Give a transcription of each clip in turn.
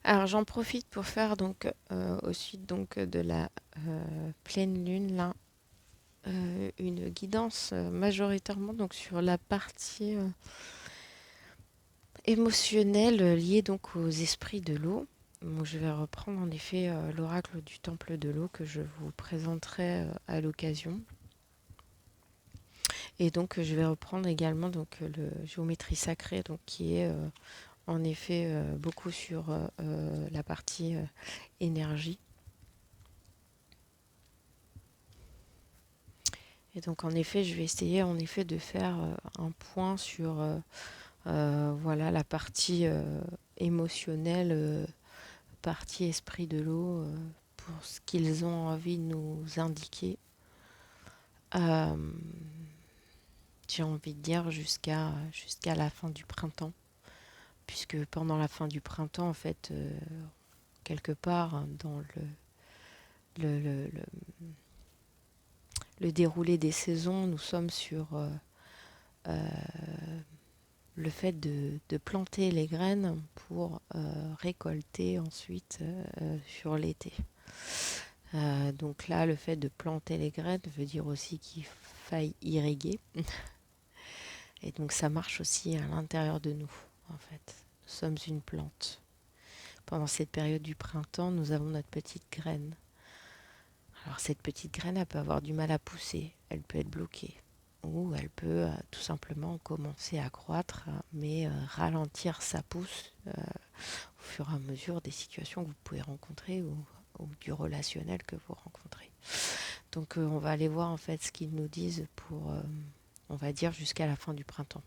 Alors j'en profite pour faire donc aussi donc de la pleine lune là une guidance majoritairement donc sur la partie émotionnelle liée donc aux esprits de l'eau. Donc, je vais reprendre en effet l'oracle du temple de l'eau que je vous présenterai à l'occasion. Et donc je vais reprendre également donc le géométrie sacrée donc qui est en effet beaucoup sur la partie énergie. Et donc en effet, je vais essayer en effet de faire un point sur voilà la partie émotionnelle, partie esprit de l'eau, pour ce qu'ils ont envie de nous indiquer. Euh, j'ai envie de dire jusqu'à la fin du printemps, puisque pendant la fin du printemps, en fait, quelque part dans le, le, le, le déroulé des saisons, nous sommes sur euh, le fait de planter les graines pour récolter ensuite sur l'été. Donc là, le fait de planter les graines veut dire aussi qu'il faille irriguer. Et donc ça marche aussi à l'intérieur de nous, en fait. Nous sommes une plante. Pendant cette période du printemps, nous avons notre petite graine. Alors cette petite graine, elle peut avoir du mal à pousser, elle peut être bloquée. Ou elle peut tout simplement commencer à croître, mais ralentir sa pousse au fur et à mesure des situations que vous pouvez rencontrer ou du relationnel que vous rencontrez. Donc on va aller voir en fait ce qu'ils nous disent pour, on va dire, jusqu'à la fin du printemps.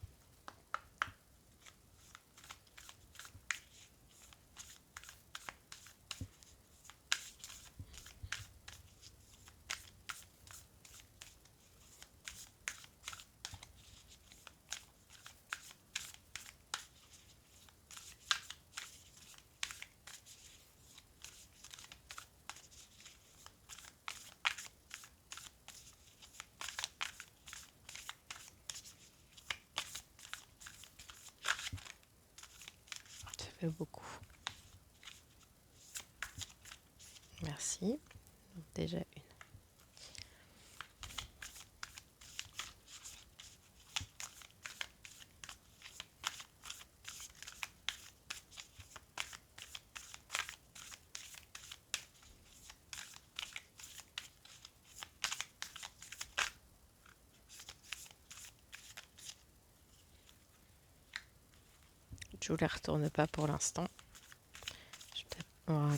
Ça fait beaucoup. Merci. Donc, déjà une. Je ne vous les retourne pas pour l'instant. Voilà.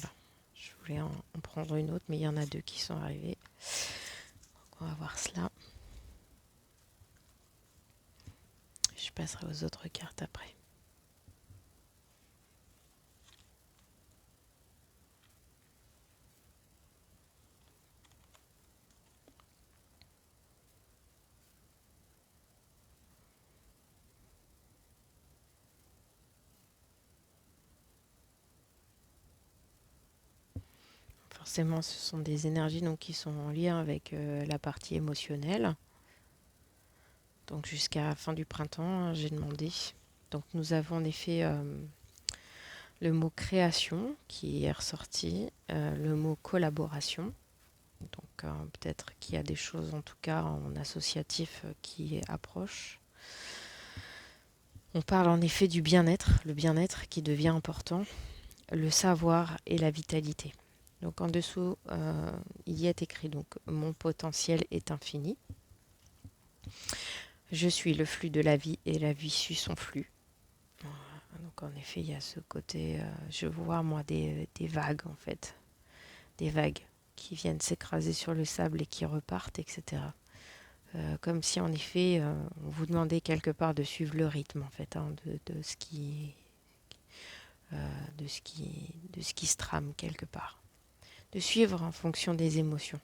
Je voulais en prendre une autre, mais il y en a deux qui sont arrivés. Donc, on va voir cela. Je passerai aux autres cartes après. Forcément, ce sont des énergies donc, qui sont en lien avec la partie émotionnelle. Donc jusqu'à la fin du printemps, j'ai demandé. Donc nous avons en effet le mot création qui est ressorti, le mot collaboration. Donc peut-être qu'il y a des choses en tout cas en associatif qui approchent. On parle en effet du bien-être, le bien-être qui devient important, le savoir et la vitalité. Donc en dessous, il y est écrit donc mon potentiel est infini. Je suis le flux de la vie et la vie suit son flux. Donc en effet, il y a ce côté, je vois moi des vagues en fait, des vagues qui viennent s'écraser sur le sable et qui repartent, etc. Comme si en effet, on vous demandait quelque part de suivre le rythme en fait, hein, de ce qui, de ce qui se trame quelque part, de suivre en fonction des émotions,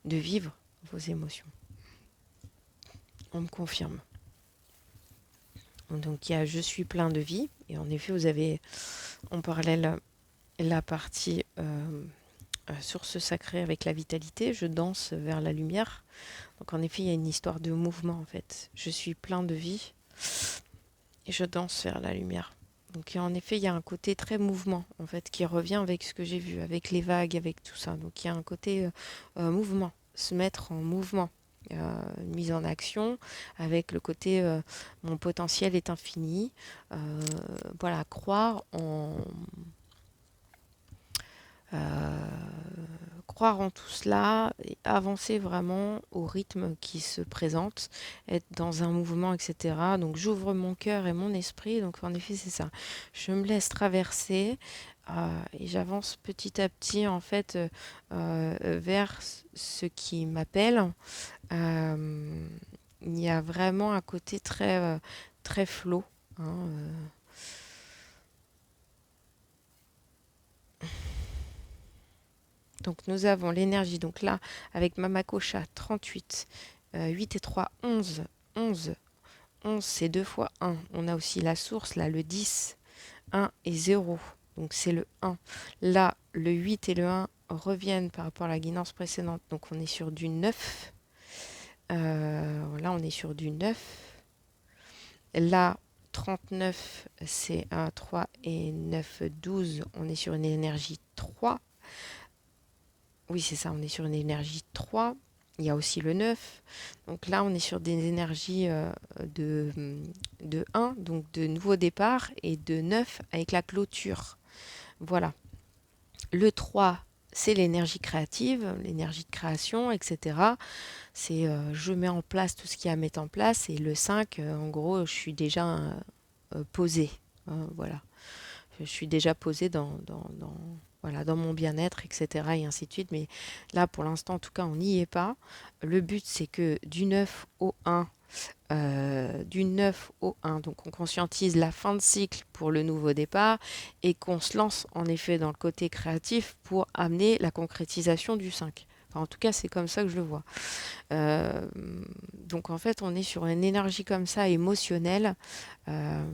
de vivre vos émotions. On me confirme. Donc il y a je suis plein de vie et en effet vous avez en parallèle la partie source sacrée avec la vitalité, je danse vers la lumière. Donc en effet il y a une histoire de mouvement en fait. Je suis plein de vie et je danse vers la lumière. Donc en effet, il y a un côté très mouvement, en fait, qui revient avec ce que j'ai vu, avec les vagues, avec tout ça. Donc il y a un côté mouvement, se mettre en mouvement, une mise en action, avec le côté mon potentiel est infini. Euh, voilà, euh, croire en tout cela et avancer vraiment au rythme qui se présente, être dans un mouvement, etc. Donc j'ouvre mon cœur et mon esprit. Donc en effet, c'est ça. Je me laisse traverser et j'avance petit à petit en fait vers ce qui m'appelle. Euh, il y a vraiment un côté très flow, hein, donc nous avons l'énergie. Donc là, avec Mamakosha, 38, 8 et 3, 11. 11, 11 c'est 2 fois 1. On a aussi la source, là, le 10, 1 et 0. Donc c'est le 1. Là, le 8 et le 1 reviennent par rapport à la guidance précédente. Donc on est sur du 9. Là, on est sur du 9. Là, 39, c'est 1, 3 et 9, 12. On est sur une énergie 3. Oui, c'est ça, on est sur une énergie 3. Il y a aussi le 9. Donc là, on est sur des énergies de, de 1, donc de nouveau départ, et de 9 avec la clôture. Voilà. Le 3, c'est l'énergie créative, l'énergie de création, etc. C'est je mets en place tout ce qu'il y a à mettre en place. Et le 5, en gros, je suis déjà posée. Voilà. Je suis déjà posée voilà, dans mon bien-être, etc. Et ainsi de suite. Mais là, pour l'instant, en tout cas, on n'y est pas. Le but, c'est que du 9 au 1, du 9 au 1, donc on conscientise la fin de cycle pour le nouveau départ et qu'on se lance en effet dans le côté créatif pour amener la concrétisation du 5. Enfin, en tout cas, c'est comme ça que je le vois. Euh, donc en fait, on est sur une énergie comme ça émotionnelle euh,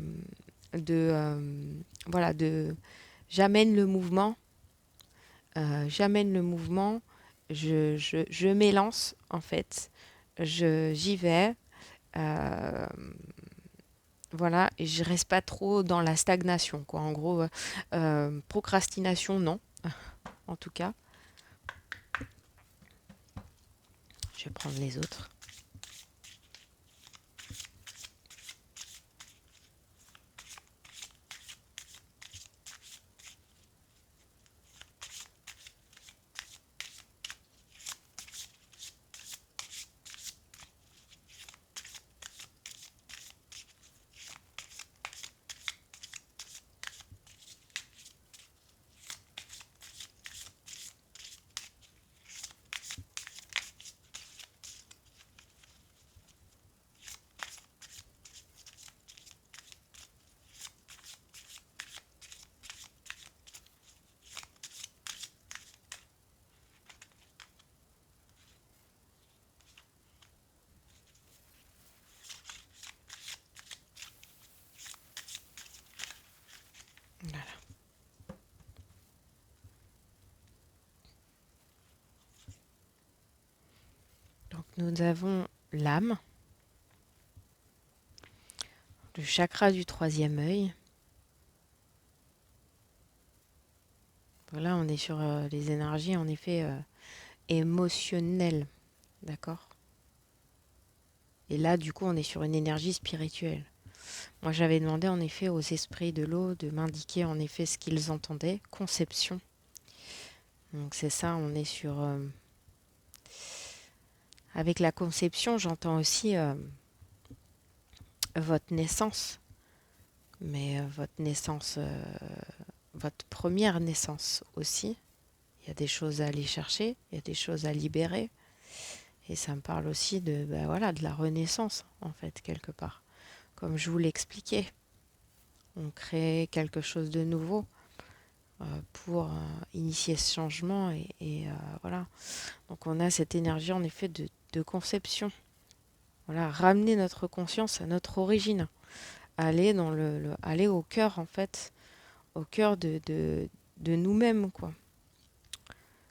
de voilà de j'amène le mouvement, j'amène le mouvement, je m'élance en fait, j'y vais, euh, voilà, et je reste pas trop dans la stagnation, quoi. En gros, procrastination, non, en tout cas. Je vais prendre les autres. Voilà. Donc nous avons l'âme, le chakra du troisième œil. Voilà, on est sur les énergies en effet émotionnelles, d'accord? Et là, du coup, on est sur une énergie spirituelle. Moi, j'avais demandé en effet aux esprits de l'eau de m'indiquer en effet ce qu'ils entendaient, conception. Donc c'est ça, on est sur... avec la conception, j'entends aussi votre naissance, mais votre naissance, votre première naissance aussi. Il y a des choses à aller chercher, il y a des choses à libérer. Et ça me parle aussi de, bah voilà, de la renaissance, en fait, quelque part. Comme je vous l'expliquais, on crée quelque chose de nouveau pour initier ce changement. Et voilà. Donc on a cette énergie, en effet, de conception. Voilà, ramener notre conscience à notre origine. Aller aller au cœur, en fait, au cœur de nous-mêmes, quoi.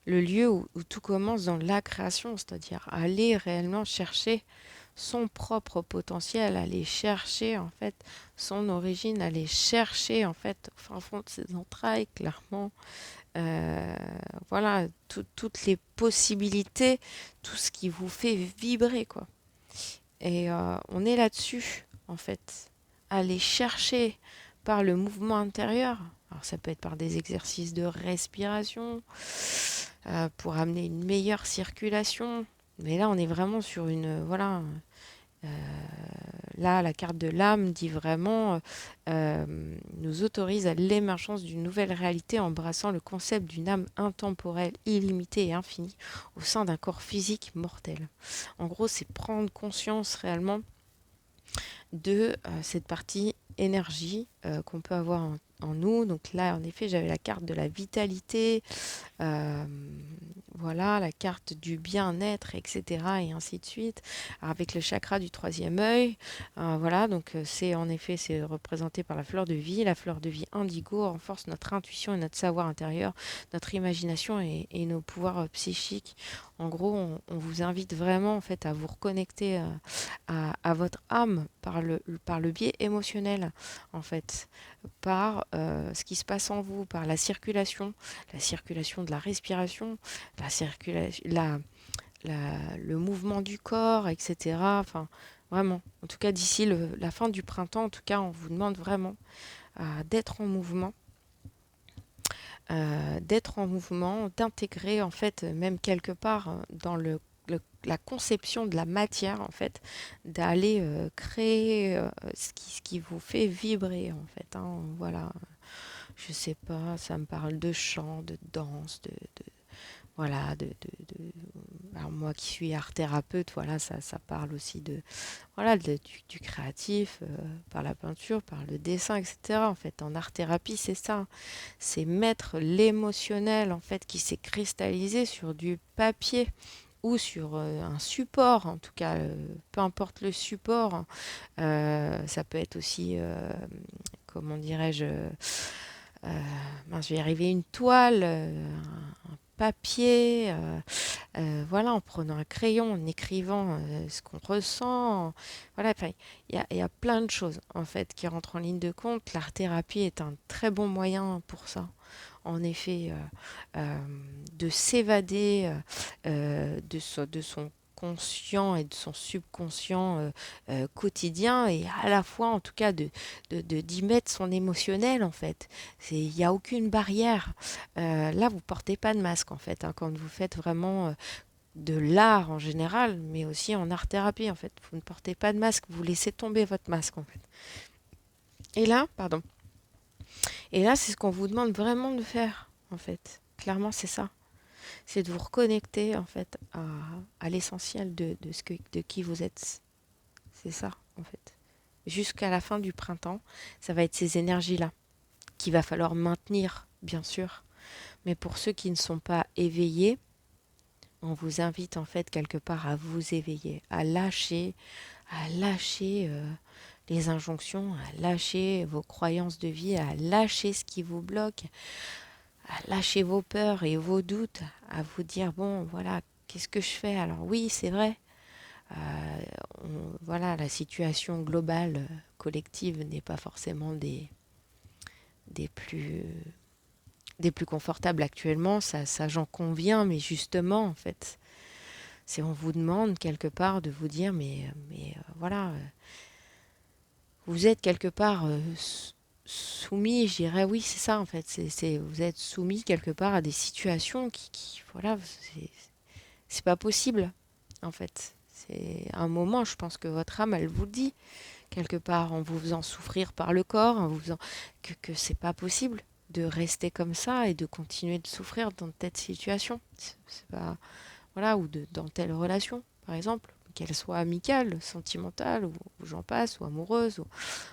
Le lieu où tout commence dans la création, c'est-à-dire aller réellement chercher son propre potentiel, aller chercher en fait son origine, aller chercher en fait au fin fond de ses entrailles, clairement. Euh, voilà, toutes les possibilités, tout ce qui vous fait vibrer, quoi. Et on est là-dessus, en fait. Aller chercher par le mouvement intérieur. Alors ça peut être par des exercices de respiration, pour amener une meilleure circulation. Mais là, on est vraiment sur une, voilà, euh, là, la carte de l'âme dit vraiment, nous autorise à l'émergence d'une nouvelle réalité embrassant le concept d'une âme intemporelle, illimitée et infinie au sein d'un corps physique mortel. En gros, c'est prendre conscience réellement de cette partie énergie qu'on peut avoir en nous. Donc là, en effet, j'avais la carte de la vitalité, euh, voilà, la carte du bien-être, etc. et ainsi de suite, avec le chakra du troisième œil. Voilà, donc c'est en effet, c'est représenté par la fleur de vie. La fleur de vie indigo renforce notre intuition et notre savoir intérieur, notre imagination et nos pouvoirs psychiques. En gros, on vous invite vraiment en fait à vous reconnecter à votre âme par le biais émotionnel, en fait, par ce qui se passe en vous, par la circulation de la respiration, la circulation, le mouvement du corps, etc. Enfin, vraiment. En tout cas, d'ici la fin du printemps, en tout cas, on vous demande vraiment d'être en mouvement, d'intégrer en fait même quelque part dans la conception de la matière en fait, d'aller créer ce qui vous fait vibrer en fait, hein, voilà, je sais pas, ça me parle de chant, de danse, voilà, alors moi qui suis art thérapeute, voilà, ça parle aussi de, voilà, du créatif, par la peinture, par le dessin, etc. En fait, en art thérapie, c'est ça, c'est mettre l'émotionnel en fait qui s'est cristallisé sur du papier ou sur un support, en tout cas, peu importe le support, hein. Ça peut être aussi, comment dirais-je, mince, je vais y arriver, une toile, un papier, voilà, en prenant un crayon, en écrivant ce qu'on ressent. Voilà, enfin, il y a plein de choses en fait qui rentrent en ligne de compte. L'art thérapie est un très bon moyen pour ça. En effet, de s'évader de son conscient et de son subconscient quotidien, et à la fois en tout cas d'y mettre son émotionnel en fait. Il n'y a aucune barrière. Là, vous portez pas de masque en fait, hein, quand vous faites vraiment de l'art en général, mais aussi en art thérapie en fait. Vous ne portez pas de masque, vous laissez tomber votre masque en fait. Et là, pardon. Et là, c'est ce qu'on vous demande vraiment de faire en fait. Clairement, c'est ça. C'est de vous reconnecter en fait à l'essentiel de qui vous êtes. C'est ça en fait. Jusqu'à la fin du printemps, ça va être ces énergies-là qu'il va falloir maintenir, bien sûr. Mais pour ceux qui ne sont pas éveillés, on vous invite en fait quelque part à vous éveiller, à lâcher les injonctions, à lâcher vos croyances de vie, à lâcher ce qui vous bloque, à lâcher vos peurs et vos doutes, à vous dire bon voilà, qu'est-ce que je fais? Alors oui, c'est vrai, voilà, la situation globale, collective n'est pas forcément des plus des plus confortables actuellement, ça j'en conviens, mais justement en fait, c'est on vous demande quelque part de vous dire mais voilà, vous êtes quelque part soumis, je dirais, oui, c'est ça en fait. Vous êtes soumis quelque part à des situations voilà, c'est pas possible en fait. C'est un moment, je pense que votre âme, elle vous le dit quelque part en vous faisant souffrir par le corps, en vous faisant que c'est pas possible de rester comme ça et de continuer de souffrir dans telle situation. C'est pas, voilà, dans telle relation, par exemple, qu'elle soit amicale, sentimentale, ou j'en passe, ou amoureuse, ou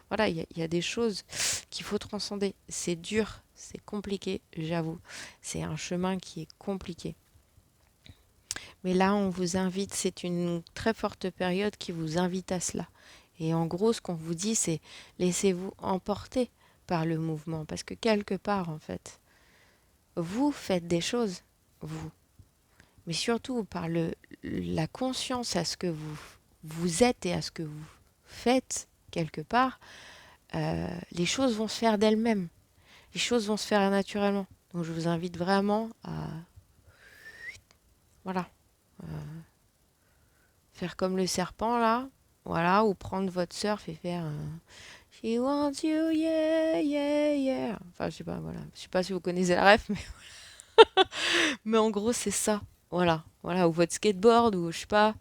voilà, il y a des choses qu'il faut transcender. C'est dur, c'est compliqué, j'avoue. C'est un chemin qui est compliqué. Mais là, on vous invite, c'est une très forte période qui vous invite à cela. Et en gros, ce qu'on vous dit, c'est laissez-vous emporter par le mouvement. Parce que quelque part, en fait, vous faites des choses, vous. Mais surtout par la conscience à ce que vous êtes et à ce que vous faites quelque part, les choses vont se faire d'elles-mêmes. Les choses vont se faire naturellement. Donc je vous invite vraiment à voilà, faire comme le serpent là, voilà, ou prendre votre surf et faire un She wants you, yeah, yeah, yeah. Enfin, je sais pas, voilà. Je sais pas si vous connaissez la ref, mais en gros, c'est ça. Voilà, voilà, ou votre skateboard, ou je sais pas,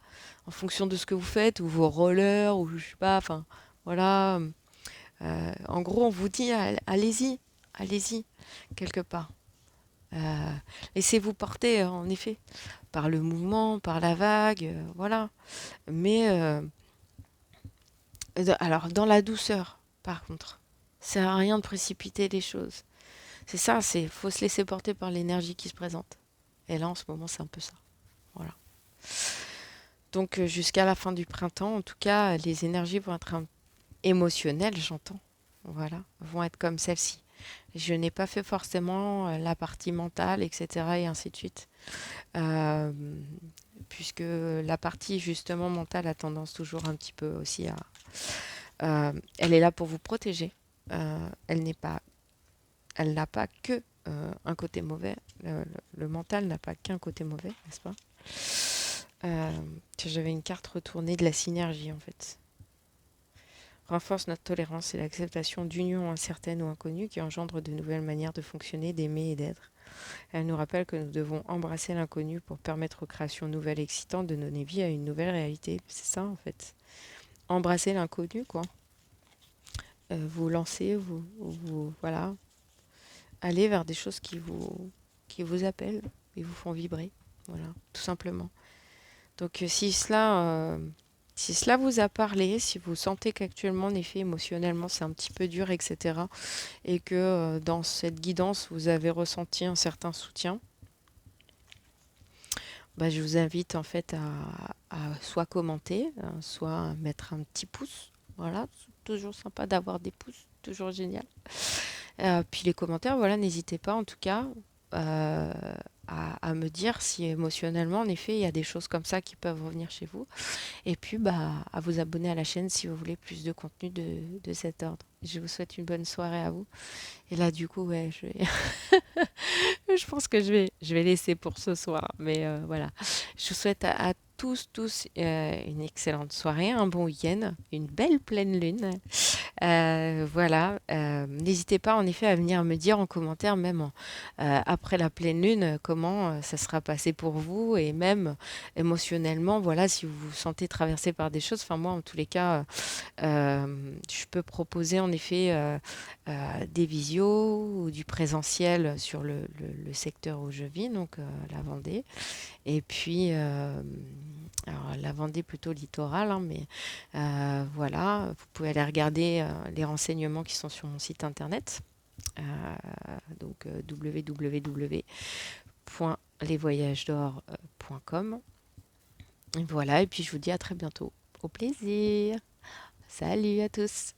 en fonction de ce que vous faites, ou vos rollers, ou je sais pas, enfin, voilà. En gros, on vous dit, allez-y, allez-y, quelque part. Euh, Laissez-vous porter, en effet, par le mouvement, par la vague, voilà. Mais, alors, dans la douceur, par contre, ça sert à rien de précipiter les choses. C'est ça, c'est faut se laisser porter par l'énergie qui se présente. Et là, en ce moment, c'est un peu ça. Voilà. Donc, jusqu'à la fin du printemps, en tout cas, les énergies vont être émotionnelles, j'entends. Voilà, vont être comme celle-ci. Je n'ai pas fait forcément la partie mentale, etc. et ainsi de suite. Euh, Puisque la partie justement mentale a tendance toujours un petit peu aussi à... elle est là pour vous protéger. Elle n'est pas, elle n'a pas que un côté mauvais. Le mental n'a pas qu'un côté mauvais, n'est-ce pas? Euh, J'avais une carte retournée de la synergie en fait. Renforce notre tolérance et l'acceptation d'unions incertaines ou inconnues qui engendrent de nouvelles manières de fonctionner, d'aimer et d'être. Elle nous rappelle que nous devons embrasser l'inconnu pour permettre aux créations nouvelles et excitantes de donner vie à une nouvelle réalité. C'est ça en fait. Embrasser l'inconnu quoi. Vous lancer, voilà, aller vers des choses qui vous appellent et vous font vibrer. Voilà, tout simplement. Donc si cela vous a parlé, si vous sentez qu'actuellement, en effet, émotionnellement, c'est un petit peu dur, etc., et que dans cette guidance, vous avez ressenti un certain soutien, bah, je vous invite en fait à soit commenter, soit à mettre un petit pouce. Voilà, c'est toujours sympa d'avoir des pouces, toujours génial. Puis les commentaires, voilà, n'hésitez pas en tout cas euh, à me dire si émotionnellement, en effet, il y a des choses comme ça qui peuvent revenir chez vous. Et puis, bah, à vous abonner à la chaîne si vous voulez plus de contenu de cet ordre. Je vous souhaite une bonne soirée à vous. Et là, du coup, ouais, je pense que je vais laisser pour ce soir. Mais voilà, je vous souhaite à tous une excellente soirée, un bon week-end, une belle pleine lune. Voilà, n'hésitez pas en effet à venir me dire en commentaire, même après la pleine lune, comment ça sera passé pour vous et même émotionnellement, voilà, si vous vous sentez traversé par des choses. Enfin, moi, en tous les cas, je peux proposer en effet des visios ou du présentiel sur le secteur où je vis, donc la Vendée. Et puis, alors la Vendée plutôt littorale, hein, mais voilà, vous pouvez aller regarder les renseignements qui sont sur mon site internet, euh, donc www.lesvoyagesdor.com. Voilà, et puis je vous dis à très bientôt. Au plaisir. Salut à tous.